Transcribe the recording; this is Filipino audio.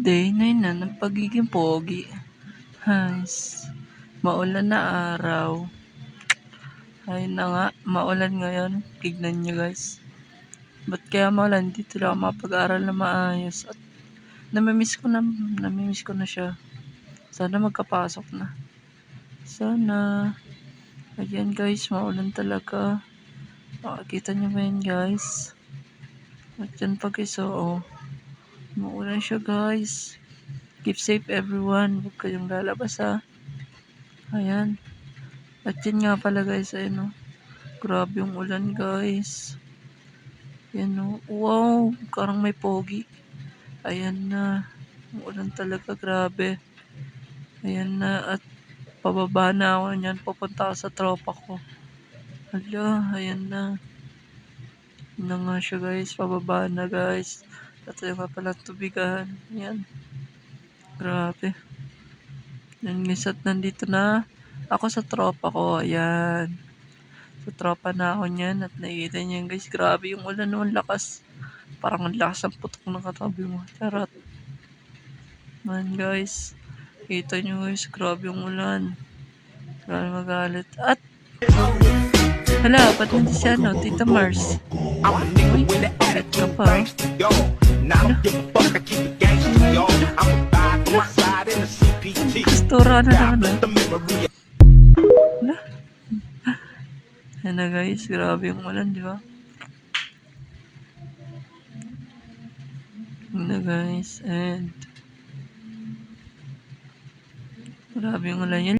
Day 9 na ng pagiging pogi. Has, maulan na araw. Ayun na nga, maulan ngayon. Tignan nyo guys. Ba't kaya maulan? Dito lang ako mapag-aral na maayos. At namimiss ko na siya. Sana magkapasok na. Sana. Ayan guys, maulan talaga. Makikita nyo ba yun guys? At yan pa guys, oo. Maulan siya guys. Keep safe everyone. Huwag kayong lalabas ha. Ayan. At yun nga pala guys, ayun o. Grabe yung ulan guys. Ayan o. Wow, parang may pogi. Ayan na. Ang ulan talaga, grabe. Ayan na. At pababa na ako niyan. Pupunta ako sa tropa ko. Hala, ayan na. Yun na nga siya guys. Pababa na guys. At yun nga pala tubigan. Ayan. Grabe. Yan guys, at nandito na ako sa tropa ko. Ayan. Sa tropa na ako niyan. At nakikita niyan guys. Grabe yung ulan noon. Lakas. Parang ang lakas ng putok ng katabi mo. Charot. Man guys. Kita nyo guys. Grabe yung ulan. Grabe magalit. At hala, ba't nandito siya no? Tita Mars. Uy, galit ka pa. Kastura na naman na. Yan na guys, grabe yung ulan, di ba? Yan na guys, and grabe yung ulan. Yan